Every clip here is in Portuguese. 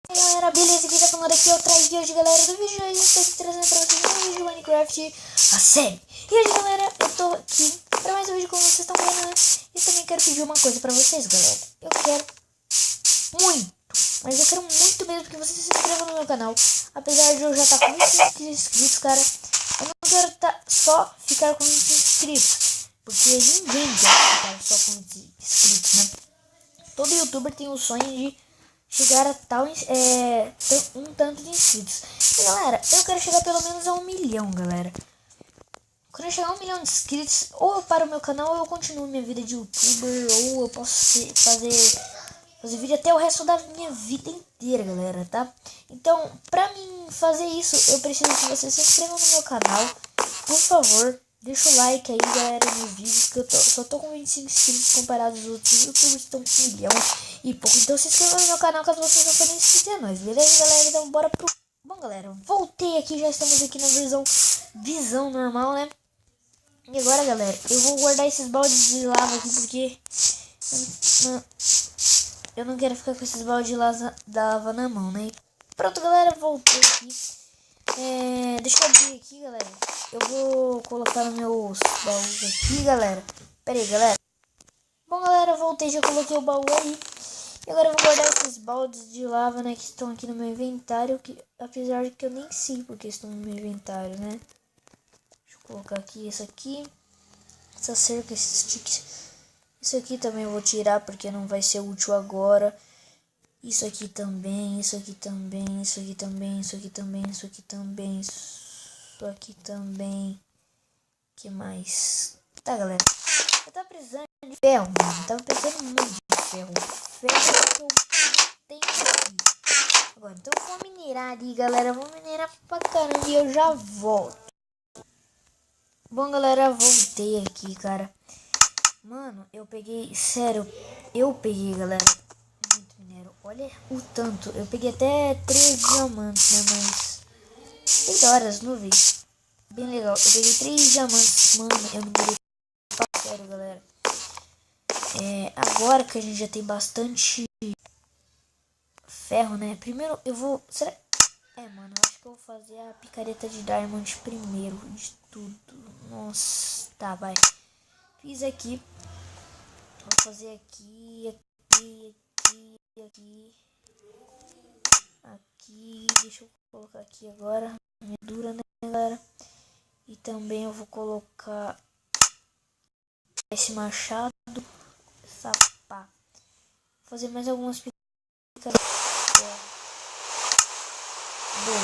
E aí galera, beleza? Quem tá falando aqui é o Trai de hoje, galera. Do vídeo a gente tá aqui trazendo pra vocês um vídeo de Minecraft, a série. E hoje, galera, eu tô aqui pra mais um vídeo como vocês estão vendo, né? E também quero pedir uma coisa pra vocês, galera. Eu quero muito, mas eu quero muito mesmo que vocês se inscrevam no meu canal. Apesar de eu já estar com 25 inscritos, cara, eu não quero só ficar com 20 inscritos, porque ninguém quer ficar só com 20 inscritos, né? Todo youtuber tem o sonho de chegar a um tanto de inscritos. E galera, eu quero chegar pelo menos a 1 milhão, galera. Quando eu chegar a 1 milhão de inscritos, ou eu paro o meu canal, ou eu continuo minha vida de youtuber, ou eu posso fazer vídeo até o resto da minha vida inteira, galera, tá? Então, pra mim fazer isso, eu preciso que vocês se inscrevam no meu canal, por favor. Deixa o like aí, galera, nos vídeos, que eu só tô com 25 inscritos comparado aos outros youtubers que estão com 1 milhão e pouco. Então se inscreva no meu canal caso vocês não forem inscritos a nós, beleza, galera? Então bora pro... Bom, galera, voltei aqui, já estamos aqui na visão normal, né? E agora, galera, eu vou guardar esses baldes de lava aqui, porque eu não quero ficar com esses baldes de lava na mão, né? Pronto, galera, voltei aqui. Deixa eu abrir aqui, galera. Eu vou colocar nos meus baús aqui, galera. Pera aí, galera. Bom, galera, voltei, já coloquei o baú aí. E agora eu vou guardar esses baldes de lava, né, que estão aqui no meu inventário. Apesar de que eu nem sei porque estão no meu inventário, né. Deixa eu colocar aqui esse aqui. Essa cerca, esses sticks. Isso aqui também eu vou tirar porque não vai ser útil agora. Isso aqui também, isso aqui também, isso aqui também, isso aqui também, isso aqui também, isso aqui também. Que mais? Tá, galera. Eu tava precisando de ferro, mano. Eu tava precisando muito de ferro. Ferro que eu tenho aqui. Agora, então eu vou minerar ali, galera. Eu vou minerar pra caramba e eu já volto. Bom, galera, voltei aqui, cara. Mano, eu peguei, sério, galera, muito minério. Olha o tanto. Eu peguei até 3 diamantes, né, mas... Tem da hora as nuvens. Bem legal. Eu peguei 3 diamantes, mano. Eu não mereci. Sério, galera. Agora que a gente já tem bastante ferro, né? Primeiro eu vou... Será... mano, eu acho que eu vou fazer a picareta de diamond primeiro de tudo. Nossa, tá, vai. Fiz aqui. Vou fazer aqui, aqui. Deixa eu colocar aqui agora. Minha dura, né, galera? E também eu vou colocar esse machado. Essa pá. Vou fazer mais algumas picaretas. Boa.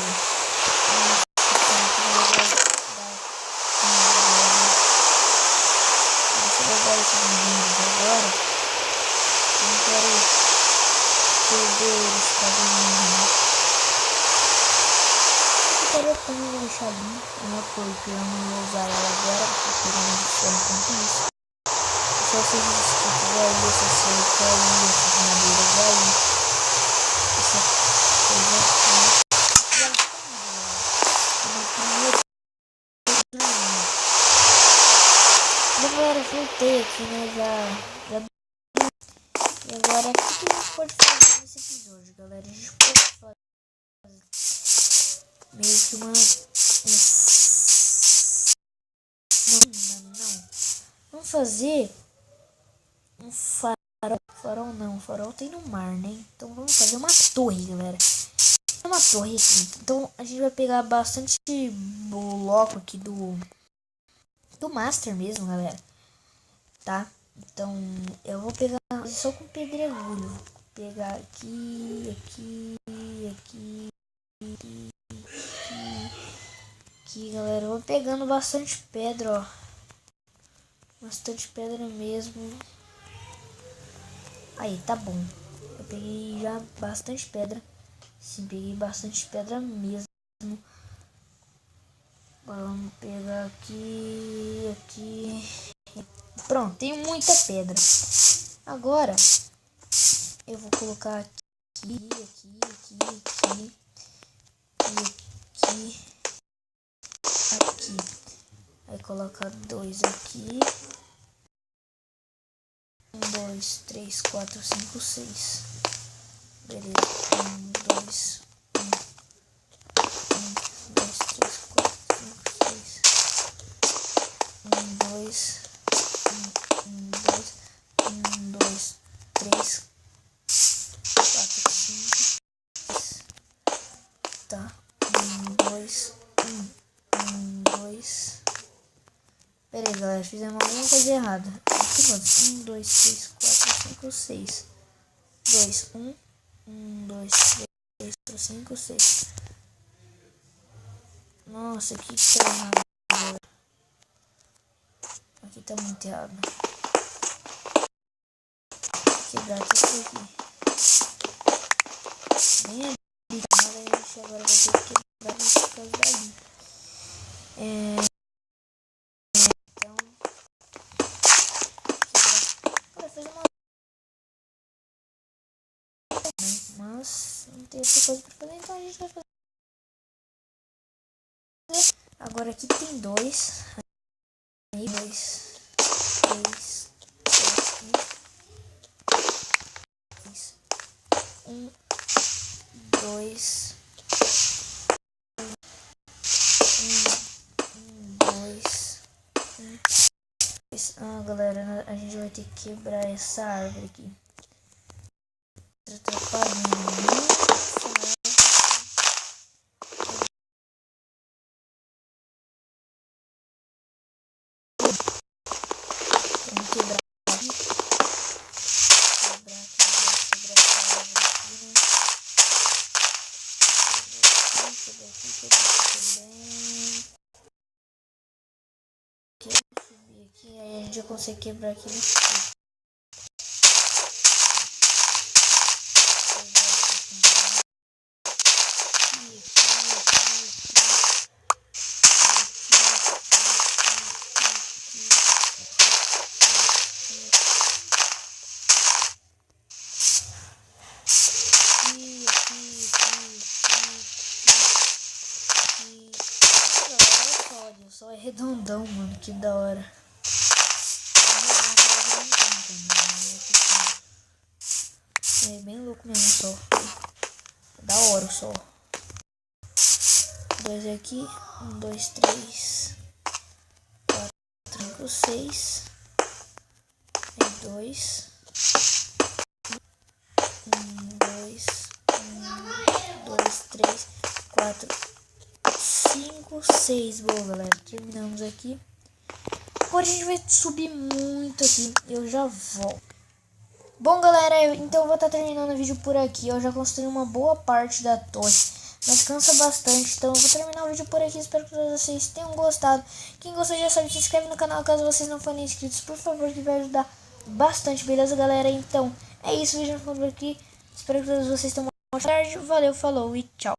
Agora eu não quero perder eles fazendo. Eu queria também deixar limpo, né? Porque eu não vou usar ela agora, porque eu não sei quanto isso. Só se os inscritos aí, essa cerca aí, essas madeiras aí, essa coisa aqui. Galera, voltei aqui, né, já. E agora, o que a gente pode fazer nesse episódio, galera? A gente pode fazer meio que não. Vamos fazer um farol não, farol tem no mar, né? Então vamos fazer uma torre, galera. Uma torre aqui. Então a gente vai pegar bastante bloco aqui do Master mesmo, galera. Tá? Então eu vou pegar só com pedregulho. Vou pegar aqui, galera. Eu vou pegando bastante pedra, ó. Bastante pedra mesmo. Aí, tá bom. Eu peguei já bastante pedra. Sim, peguei bastante pedra mesmo. Agora vamos pegar aqui. Pronto, tem muita pedra. Agora eu vou colocar aqui. Aí colocar 2 aqui. 1, 2, 3, 4, 5, 6. Beleza. 1, 2, Tá. 1, 2, 1, 2. Pera aí, galera. Fizemos alguma coisa errada. Aqui quantos? 1, 2, 3, 4, 5, 6. 2, 1. 1, 2, 3, 4, 5, 6. Nossa, aqui tá errado. Aqui tá muito errado. Quebrar tudo isso aqui. Nem é nada, a gente agora vai ter que quebrar isso por causa dali. Então, quebrar. Agora fazer uma. Mas não tem outra coisa pra fazer, então a gente vai fazer. Agora aqui tem 2. Aí 2, 3, 1, 2, 2. Ah, galera, a gente vai ter que quebrar essa árvore aqui. Tá atrapalhando muito. Vamos quebrar aqui. Quebrar essa árvore aqui, né? Quebrar aqui também. Subir aqui, aí a gente já consegue quebrar aqui no chão. Olha só, é redondão, mano, que da hora. É bem louco mesmo o sol. Da hora o sol. 2 aqui. 1, 2, 3, 4, 5, 6. 2. 1, 2, 2, 3, 4, 5, 6. Boa, galera. Terminamos aqui. Agora a gente vai subir muito aqui. Eu já volto. Bom, galera, então eu vou estar terminando o vídeo por aqui. Eu já construí uma boa parte da torre, mas cansa bastante. Então eu vou terminar o vídeo por aqui. Espero que todos vocês tenham gostado. Quem gostou já sabe, se inscreve no canal caso vocês não forem inscritos, por favor, que vai ajudar bastante, beleza, galera? Então é isso, o vídeo por aqui. Espero que todos vocês tenham uma boa tarde. Valeu, falou e tchau.